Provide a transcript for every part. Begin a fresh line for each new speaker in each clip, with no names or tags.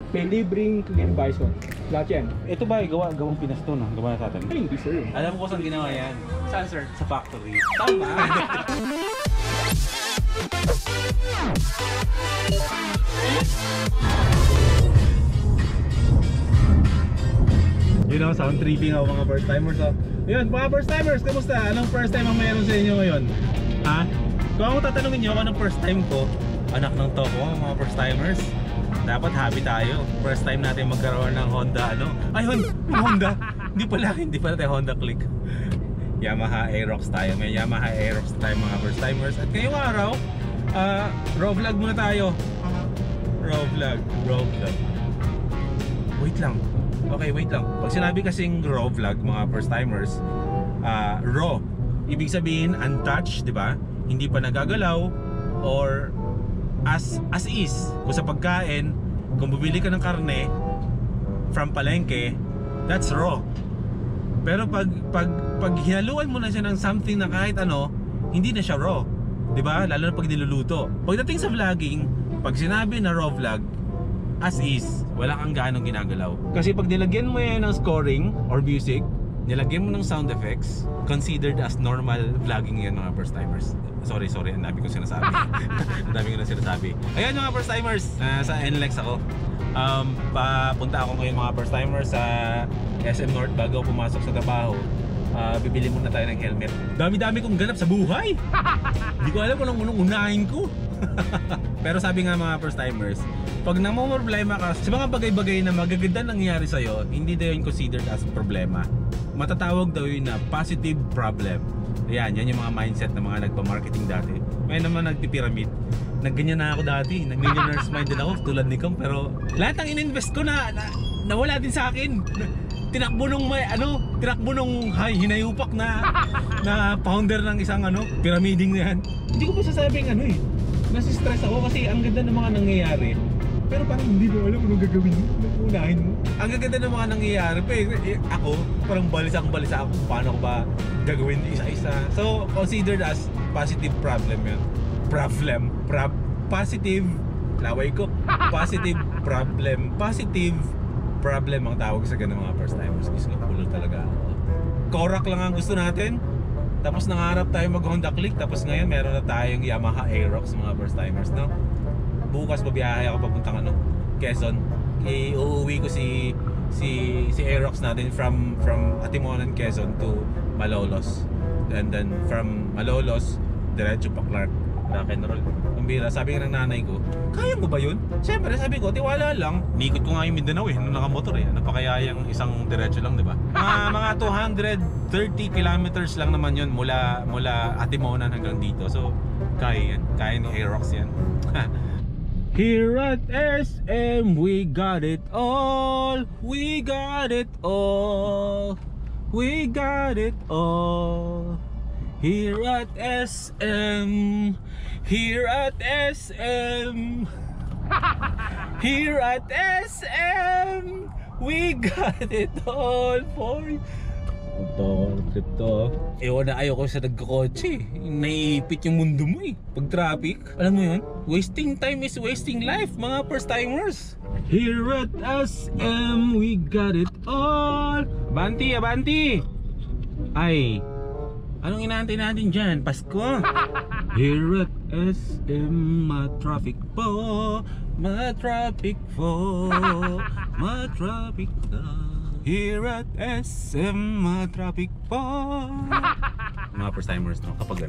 may libreng clean bison. Lahat yan.
Ito ba gawang Pinas to, no? Gawa na natin.
Ay, hindi sir.
Alam ko saan ginawa yan.
Saan sir?
Sa factory.
Tama.
You know, sound tripping ako mga first timers. So, yun, mga first timers, kamusta? Anong first time ang mayroon sa inyo ngayon? Ha? Kung ako tatanungin nyo kung anong first time ko, anak ng toko, mga first timers, dapat happy tayo. First time natin magkaroon ng Honda, ano? Ay, Honda! Hindi pala tayo Honda Click. Yamaha Aerox tayo. May Yamaha Aerox tayo mga first timers. At ngayong araw, raw vlog muna tayo. Raw vlog. Wait lang. Okay, wait lang. Pag sinabi kasing raw vlog, mga first timers, raw, ibig sabihin untouched, di ba? Hindi pa nagagalaw or as is. Kung sa pagkain, kung bumili ka ng karne from palengke, that's raw. Pero pag hinaluan mo na siya ng something na kahit ano, hindi na siya raw. 'Di ba? Lalo na pag niluluto. Pagdating sa vlogging, pag sinabi na raw vlog, as is, wala kang gaanong ginagalaw. Kasi pag nilagyan mo yan ng scoring or music, nilagyan mo ng sound effects, considered as normal vlogging yan mga first timers. Sorry, ang dami kong sinasabi. Ang dami ko na sinasabi. Ayan mga first timers, sa NLEX ako. Papunta ako ngayon mga first timers sa SM North bago pumasok sa trabaho. Bibili muna tayo ng helmet. Dami-dami kong ganap sa buhay. Hindi ko alam kung anong unahin ko. Pero sabi nga mga first timers, pag namumroblema ka sa mga bagay-bagay na magaganda nangyayari sa'yo, hindi daw yun considered as problema. Matatawag daw yun na positive problem. Yan yung mga mindset ng mga nagpa-marketing dati. May naman nagpipiramid. Nagganyan na ako dati. Nag-millionaire's mind din ako tulad ni Kong. Pero lahat ng ininvest ko na nawala din sa akin. Tinakbo nung hinayupak na founder ng isang pyramiding na yan. Hindi ko pa sasabing nasi-stress ako kasi ang ganda ng mga nangyayari. Pero parang hindi mo alam kung gagawin mo, unahin mo. Ang ganda ng mga nangyayari, pero ako parang balisa ako kung paano ko ba gagawin isa-isa. So considered as positive problem yun. Positive problem ang tawag sa ganun mga first timers. Gusto ko pulol talaga ako. Korak lang ang gusto natin. Tapos nangarap tayo mag Honda Click. Tapos ngayon meron na tayong Yamaha Aerox mga first timers, no? Bukas babiyahe ako papuntang Quezon. Uuwi ko si Aerox natin from Atimonan, Quezon to Malolos. And then from Malolos diretso pa Clark. Rock and roll. Kumbira, sabi ng nanay ko, kaya mo ba yun? Siyempre, sabi ko, tiwala lang. Nikot ko nga yung Mindanao nung nakamotor Ano pa kaya yung isang diretso lang, di ba? Mga 230 kilometers lang naman yun mula Atimonan hanggang dito. So, kaya yan. Kaya ni Aerox yan. Here at SM, we got it all. We got it all. We got it all. Here at SM, here at SM, here at SM, we got it all for you. Ito. Ewan na ayoko sa nagkakotse. Naiipit yung mundo mo pag traffic. Alam mo yun? Wasting time is wasting life, mga first timers. Here at SM, we got it all. Abanti! Ay, anong inaantay natin dyan? Pasko? Here at SM, ma-traffic po. Ma-traffic po. Ma-traffic na. Here at SM, ma-traffic po. Mga first timers, no? Kapag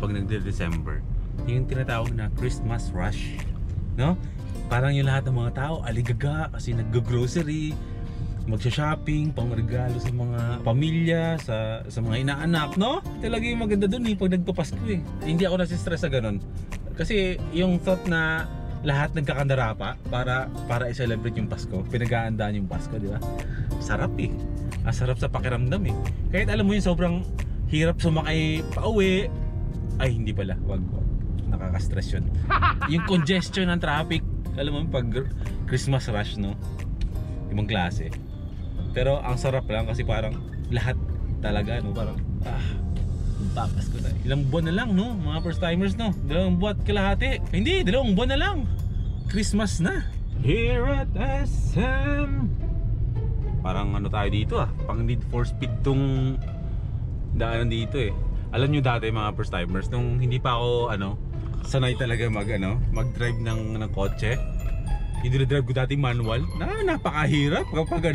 nagde-December, yung tinatawag na Christmas rush, no? Parang yung lahat ng mga tao aligaga kasi nag-grocery, magsha-shopping, pang-regalo sa mga pamilya, sa mga inaanak, no? Talaga yung maganda dun pag nagpapasko Hindi ako nasistress sa ganun. Kasi yung thought na lahat nagkakandara pa para i-celebrate yung Pasko, pinag-aandaan yung Pasko, di ba? Sarap sarap sa pakiramdam Kahit alam mo yung sobrang hirap sumakay pauwi, ay hindi pala, wag nakaka-stress yun. Yung congestion ng traffic, alam mo pag Christmas rush, no? Ibang klase. Pero ang sarap lang kasi parang lahat talaga, no? Parang papas ko na. Ilang buwan na lang, no? Mga first timers, no? 2 buwan kalahati. Hindi, 2 buwan na lang. Christmas na. Here at Parang ano tayo dito pang need for speed tong daanan dito eh. Alam nyo dati mga first timers, nung hindi pa ako sanay talaga mag-drive ng kotse. Hindi drive ko dati manual. Napakahirap kapag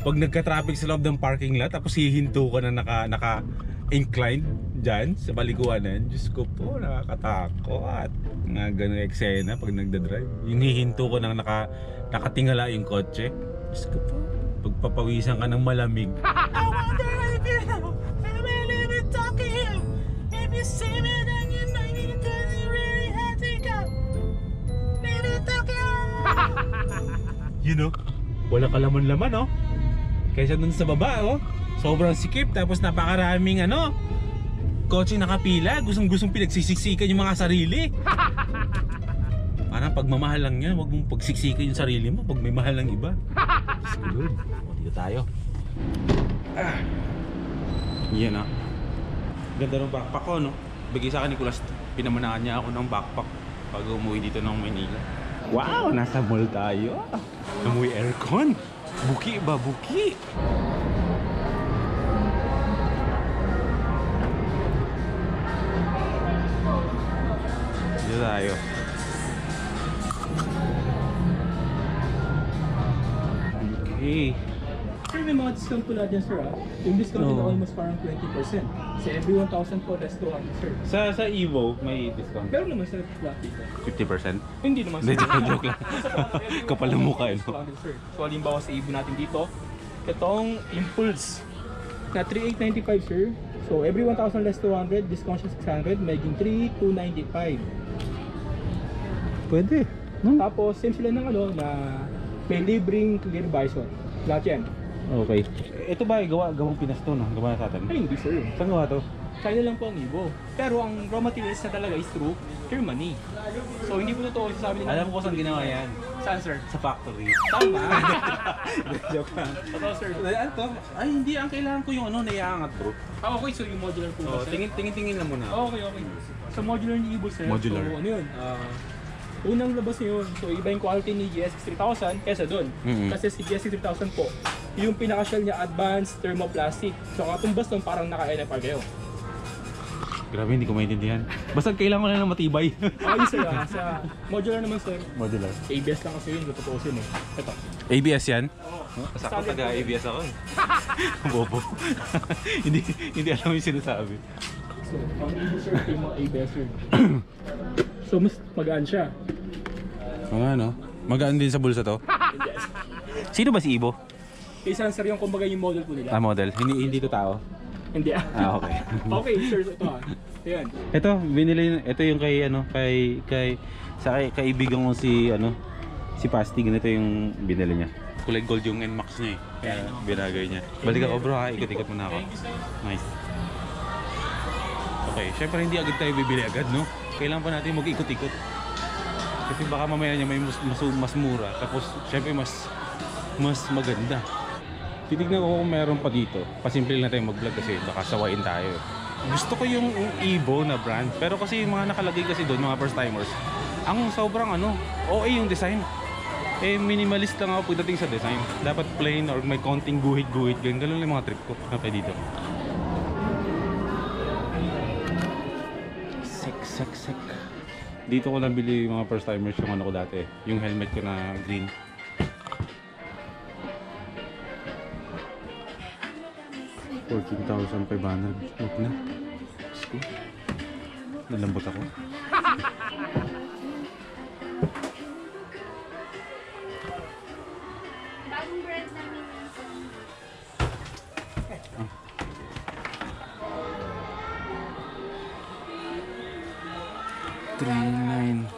pag nagka-traffic sa loob ng parking lot tapos hihinto ka na naka-inclined dyan sa balikuanan. Diyos ko po, nakakatakot. Nga ganun eksena pag nagda-drive. Yung hihinto ko nang nakatingala yung kotse. Diyos ko po, pagpapawisan ka ng malamig. I wonder if you know, I really been talking. If you see me then you know you really have to go. Maybe talking. You know, wala ka laman-laman kaysa dun sa baba sobrang sikip tapos napakaraming kotse nakapila, gustong pinagsisiksikan yung mga sarili. Parang pagmamahal lang yan, huwag mong pagsiksikan yung sarili mo pag may mahal ng iba. Good. Dito tayo. Yan ganda ng backpack ko bigay sa akin ni Kulas, pinamanahan niya ako ng backpack pag umuwi dito ng Manila. Wow, nasa mall tayo. Amoy aircon. Buki ba? Buki. Dito tayo. Okay.
Sir, may mga discount po natin, sir. Yung discount nila almost parang 20%. Sa every 1,000 po, less 200, sir.
Sa Evo, may discount.
Pero naman, sir, flat dito.
50%?
Hindi naman, sir.
Joke lang. Kapal ng mukha,
Sir. So, halimbawa sa Evo natin dito, itong Impulse na 3,895, sir. So, every 1,000 less 200, discount siya 600, maging 3,295.
Pwede.
Tapos, same sila ng na may libreng clear bison. Lahat yan.
Okay. Ito ba gawang Pinas to, gawa na sa atin?
Ay, hindi, sir.
Saan gawa to?
China lang po ang Evo. Pero ang raw materials na talaga is through Germany. So, hindi po totoo sabi nila.
Alam ko saan ginawa yan.
Saan, sir?
Sa factory.
Tama.
Joke lang.
Totoo, sir.
Ay, hindi. Ang kailangan ko yung naiangat, bro.
Okay. So, yung modular po ba, sir?
Tingin lang muna.
Okay. So, modular ni Evo, sir.
Modular.
So, yun? Unang labas niyo yun. So, iba yung quality ni GSX 3000 kesa dun. Kasi si GSX 3000 po, yung pinaka-shell niya advanced thermoplastic. So, katumbas nun parang naka-NFR kayo.
Grabe, hindi ko maintindihan. Basta kailangan ko lang ng matibay.
Okay, sir. Sa modular naman, sir.
Modular.
ABS lang kasi yun. Tutuusin mo. Ito.
ABS yan?
Oo.
Sakto taga-ABS ako eh. Bobo. hindi alam yung sinasabi.
So, ang Evo, sir, yung mga ABS, sir. So, mas magaan siya.
Magaan din sa bulsa to?
Yes.
Sino ba si Ibo?
Kaysa sir yung kumbaga yung model po nila.
Model. Hindi to tao?
Hindi
Okay.
Okay, sir, ito Ayan.
Ito, binili ito yung kay kaibigan ko si Pasti, ganito yung binili niya. Kulay gold yung NMAX niya eh. Kaya binagay niya. Balik ako bro ha, ikot-ikot muna ako. Nice. Okay, syempre hindi agad tayo bibili agad, no? Kailangan pa natin mag-ikot-ikot. Kasi baka mamaya niya may mas mura. Tapos syempre mas maganda. Titignan ko kung meron pa dito. Pasimple na tayo mag-vlog kasi baka sawain tayo. Gusto ko yung Evo na brand. Pero kasi yung mga nakalagay kasi doon, mga first timers, ang sobrang OA yung design. Minimalist lang ako pagdating sa design. Dapat plain or may konting guhit-guhit. Ganun lang yung mga trip ko. Okay dito. Sek. Dito ko nabili yung mga first timers yung ko dati. Yung helmet ko na green. $14,500. Huwag na. Nalambot ako.
Bagong brand namin yung
$3,900.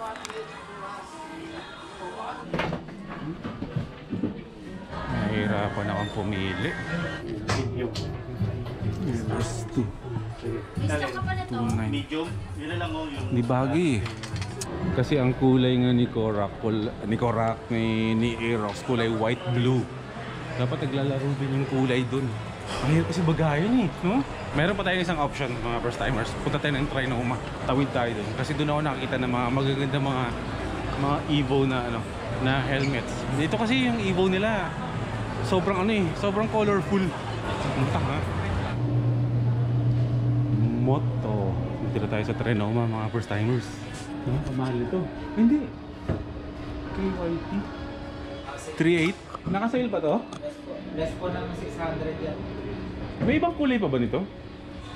Nahihirapan akong pumili. Gusto.
Gusto ka pa na to?
Medium, yun na lang yung...
Di bagay. Kasi ang kulay nga ni Korak, ni Aerox, kulay white blue. Dapat naglalaro din yung kulay dun. Mahirap kasi bagayan eh, no? Meron pa tayong isang option mga first timers. Punta tayo ng Trinoma. Tawid tayo dun. Kasi dun ako nakakita ng mga magaganda mga Evo na na helmets. Dito kasi yung Evo nila Sobrang ano eh, sobrang colorful. Punta ha. Moto. Dito na tayo sa Trinoma mga first timers. Mahal ito. Hindi. KYT. 3.8. Naka-sale pa to?
Less po ng 600 yan.
May ibang kulay pa ba nito?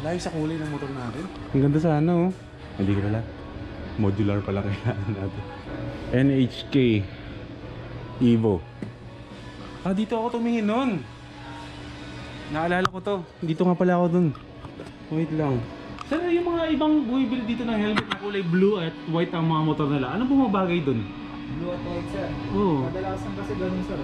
Layo sa kulay ng motor natin. Ang ganda sana oh. Hindi ko pala. Modular pala kailangan natin. NHK Evo. Ah, dito ako tumingin nun. Naalala ko to. Dito nga pala ako dun. Wait lang. Sana yung mga ibang bumibili dito ng helmet na kulay blue at white ang mga motor nila. Ano bumabagay dun?
Blue at white sir.
Oo.
Kadalasan kasi ganun sir.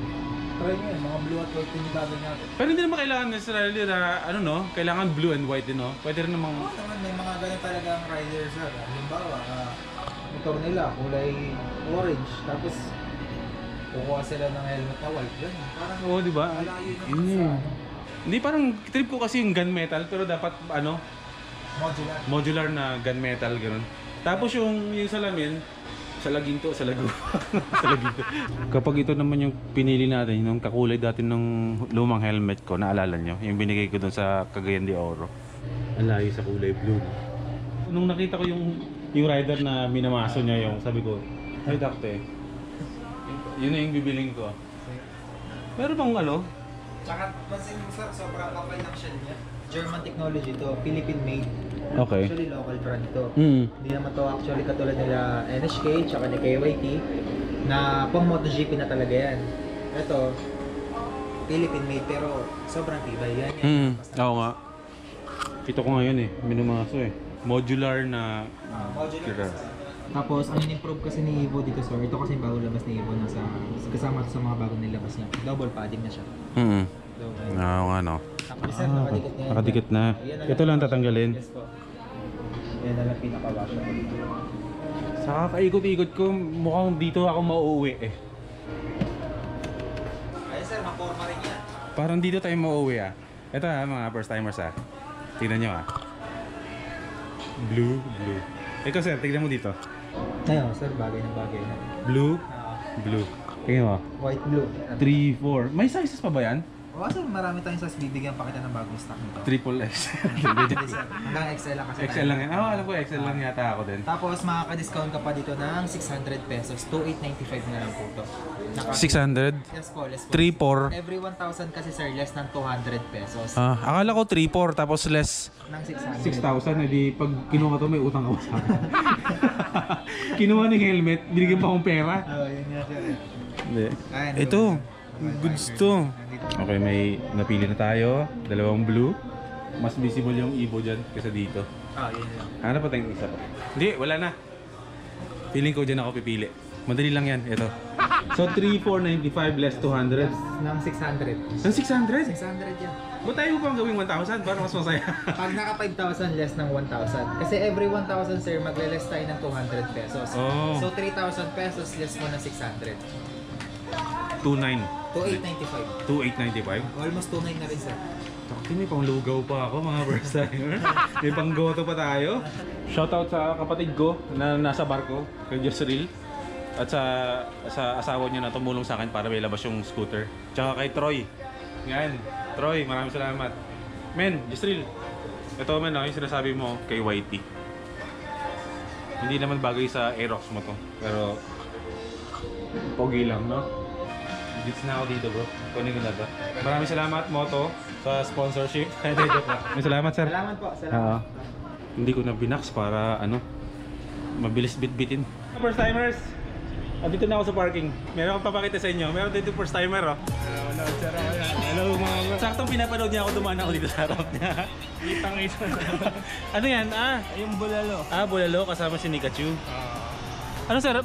Try nyo yun, mga blue at white yung bagay natin.
Pero hindi naman kailangan necessarily na ano no, kailangan blue and white din no. Pwede rin namang
Oo naman, may mga ganun talaga ang rider sir. Halimbawa, motor nila kulay orange. Tapos kukuha sila ng helmet na white. Ganun. Parang
oo, di ba?
malayo naman
Yun
sa
eh. Hindi parang trip ko kasi yung gunmetal pero dapat ano,
modular.
modular na gunmetal gano'n. Tapos yung salamin sa laginto, sa lago. Sa laginto. Kapag ito naman yung pinili natin, yung kakulay dati ng lumang helmet ko, naalala nyo? Yung binigay ko dun sa Cagayan de Oro. Ang layo sa kulay blue. Nung nakita ko yung rider na minamaso niya yung sabi ko, ay dakte, yun na yung bibiling ko. Pero bang ano?
Tsaka pansin mo sir, sobrang kapal ng shell niya. German technology to, Philippine made.
Okay.
Actually local brand to.
Mm.
Hindi naman to actually katulad nila NHK tsaka ni KYT na pang MotoGP na talaga yan. Ito, Philippine made pero sobrang tibay yan.
Oo nga. Ito ko ngayon eh, minamaso eh. Modular na
Modular. Tapos ang in-improve kasi ni Evo dito sir, ito kasi yung bago labas ni Evo nasa kasama sa mga bagong nilabas niya. Double padding na siya.
Oo nga no.
Tapos sir, nakadikit na yan.
Nakadikit na.
Ayan
Ito lang tatanggalin.
Yes po. Yan na lang pinaka-washer.
Sa kakaikot-ikot ko, mukhang dito ako mauuwi eh.
Ayun sir, maporma rin yan.
Parang dito tayo mauuwi ah. Ito ha, mga first timers ah. Tingnan nyo ah. Blue, blue. Ikaw sir, tignan mo dito.
Ayun sir, bagay na bagay na.
Blue, blue. Tingnan mo.
White blue.
3, 4. May sizes pa ba yan?
O sir, marami tayong size bibigyan pa kita ng bagong stock nito.
Triple X.
Hindi sir, hanggang XL lang kasi.
XL lang yan. Oo, alam ko XL lang yata ako din.
Tapos makaka-discount ka pa dito ng 600 pesos. 2,895 na lang po to.
600?
Yes po, less po.
3, 4.
Every 1,000 kasi sir, less ng 200 pesos.
Akala ko 3, 4 tapos less
Ng 600.
6,000, edi pag kinuha to may utang ka pa sa akin. Kinuha ng helmet, binigyan pa akong pera.
Oo, yun nga sir.
Hindi.
Ayan,
Ito, goods to. Okay, may napili na tayo. Dalawang blue. Mas visible yung Evo dyan kaysa dito.
Yun lang.
Hanap pa tayong isa pa. Hindi, wala na. Feeling ko dyan ako pipili. Madali lang yan, ito. So 3,495 less 200.
Ng 600.
Ang 600?
600 yan.
Ba't tayo pang gawing 1,000 para mas masaya?
Pag naka 5,000 less ng 1,000. Kasi every 1,000 sir, magle-less tayo ng 200 pesos.
Oh.
So 3,000 pesos less mo ng 600.
2,900.
2,895.
2,895.
Almost 2,900 na rin sir.
Kasi may panglugaw pa ako mga first timer. May panggoto pa tayo. Shoutout sa kapatid ko na nasa barko, kay Jessril. At sa asawa niya na tumulong sa akin para may labas yung scooter. Tsaka kay Troy. Yan. Troy, maraming salamat. Men, Jessril. Ito men, yung sinasabi mo kay YT. Hindi naman bagay sa Aerox mo to. Pero pogi lang, no? Gits na ako dito bro. Kunin ko na to. Maraming salamat Moto sa sponsorship. Maraming salamat sir.
Salamat po. Salamat.
Hindi ko na binax para ano, mabilis bitbitin. First timers, dito na ako sa parking. Meron akong papakita sa inyo. Meron dito first timer oh. Hello sir. Hello mga bro. Saktong pinapanood niya ako, dumaan ako dito sa harap niya. Kitang-kita. Ano yan?
Yung bulalo.
Bulalo kasama si Nikachu. Ano sir,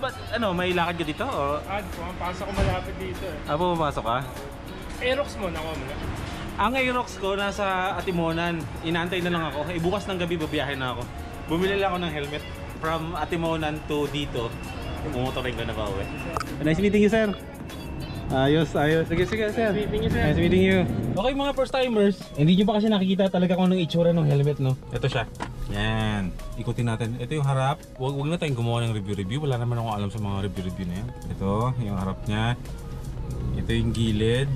may lakad ka dito o?
Pumapasok ko malapit dito eh.
Pumapasok ka?
Aerox mo, nakuha mo na.
Ang Aerox ko nasa Atimonan. Inaantay na lang ako. Bukas ng gabi babiyahe na ako. Bumili lang ako ng helmet from Atimonan to dito. Pumotorin ko na ba uwi. Nice meeting you sir. Ayos. Sige sir. Nice meeting you sir. Nice meeting you. Okay mga first timers. Hindi nyo pa kasi nakikita talaga kung anong itsura ng helmet no. Ito siya. Yan. Ikutin natin. Ito yung harap. Huwag na tayong gumawa ng review. Wala naman akong alam sa mga review na yan. Ito yung harap niya. Ito yung gilid.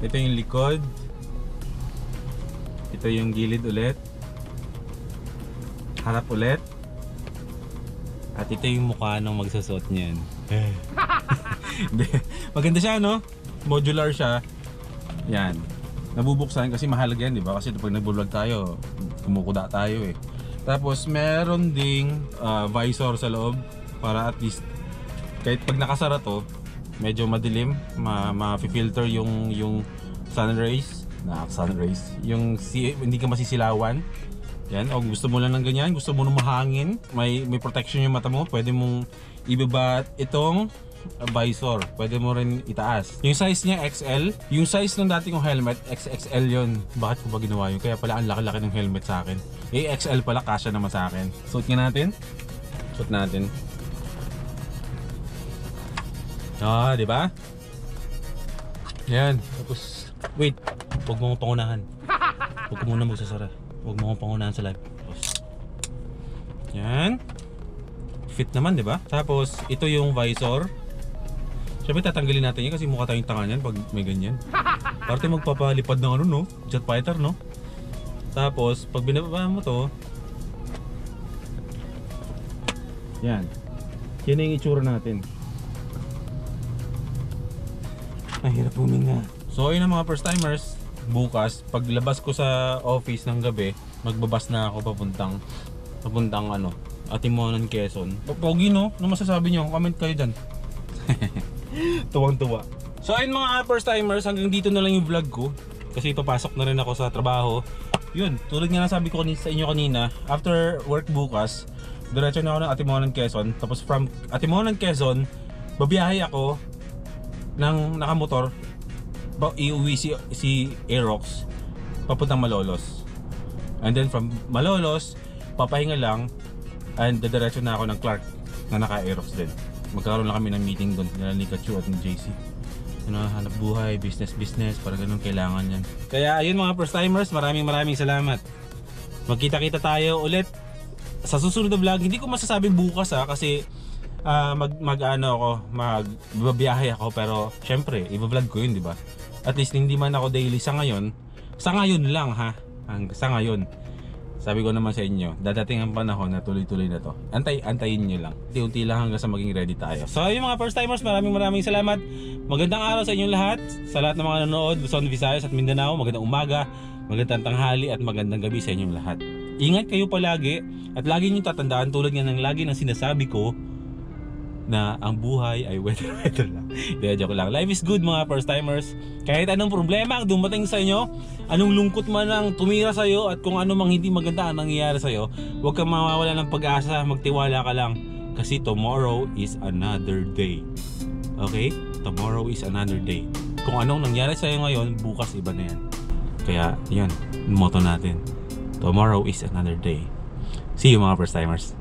Ito yung likod. Ito yung gilid ulit. Harap ulit. At ito yung mukha ng magsusot niyan. Maganda siya, no? Modular siya. Yan. Nabubuksan kasi mahalaga yan, di ba? Kasi pag nag-vlog tayo, kumukuda tayo eh. Tapos meron ding visor sa loob para at least kahit pag nakasara to, medyo madilim, ma-filter yung sun rays, yung hindi ka masisilawan. Yan, o gusto mo lang ng ganyan, gusto mo ng mahangin, may protection yung mata mo, pwede mong ibaba itong visor, pwede mo rin itaas. Yung size niya XL, yung size ng dati kong helmet XXL yun. Bakit ko ba ginawa yun? Kaya pala ang laki-laki ng helmet sa akin. XL pala, kasya naman sa akin. Suot nga natin. Suot natin. Di ba? Yan. Tapos, wait. Huwag mo akong pangunahan. Huwag ko muna magsasara. Huwag mo akong pangunahan sa live. Tapos, yan. Fit naman, di ba? Tapos, ito yung visor. Siyempre, tatanggalin natin yan kasi mukha tayong tanga niyan pag may ganyan. Parte magpapalipad ng ano, no? Jet fighter, no? Tapos, pag binababa mo to, yan. Yan yung itsura natin. Mahirap huminga. So ayun ang mga first timers. Bukas, paglabas ko sa office ng gabi, magbabas na ako papuntang ano, Atimonan, Quezon. Pogi, no? Ano masasabi nyo? Comment kayo dyan. Tuwang-tuwa. So ayun mga first timers, hanggang dito na lang yung vlog ko. Kasi papasok na rin ako sa trabaho. Yun, tulad nga sabi ko sa inyo kanina, after work bukas, diretso na ako ng Atimonan, Quezon. Tapos from Atimonan, Quezon, babiyahe ako ng nakamotor, iuwi si Aerox papuntang Malolos. And then from Malolos, papahinga lang and diretso na ako ng Clark na naka-Aerox din. Magkaroon lang kami ng meeting doon nila ni Kachu at ni JC. Hanap buhay, business, para ganun kailangan yan. Kaya ayun mga first timers, maraming salamat. Magkita-kita tayo ulit sa susunod na vlog. Hindi ko masasabing bukas kasi magbabiyahe ako, pero syempre i-vlog ko yun, di ba? At least hindi man ako daily sa ngayon lang ha. Sa ngayon. Sabi ko naman sa inyo, dadating ang panahon na tuloy-tuloy na to. Antayin nyo lang. Unti-unti lang hanggang sa maging ready tayo. So yung mga first timers, maraming salamat. Magandang araw sa inyong lahat. Sa lahat ng mga nanonood, Luzon, Visayas at Mindanao, magandang umaga, magandang tanghali at magandang gabi sa inyong lahat. Ingat kayo palagi at lagi nyo tatandaan, tulad nga ng lagi ng sinasabi ko, na ang buhay ay weather lang. Joke lang. Life is good mga first timers. Kahit anong problema ang dumating sa inyo, anong lungkot man ang tumira sa iyo, at kung ano mang hindi maganda ang nangyayari sa iyo, huwag kang mawawala ng pag-asa, magtiwala ka lang kasi tomorrow is another day. Okay? Tomorrow is another day. Kung anong nangyari sa iyo ngayon, bukas iba na yan. Kaya, yun, motto natin. Tomorrow is another day. See you mga first timers.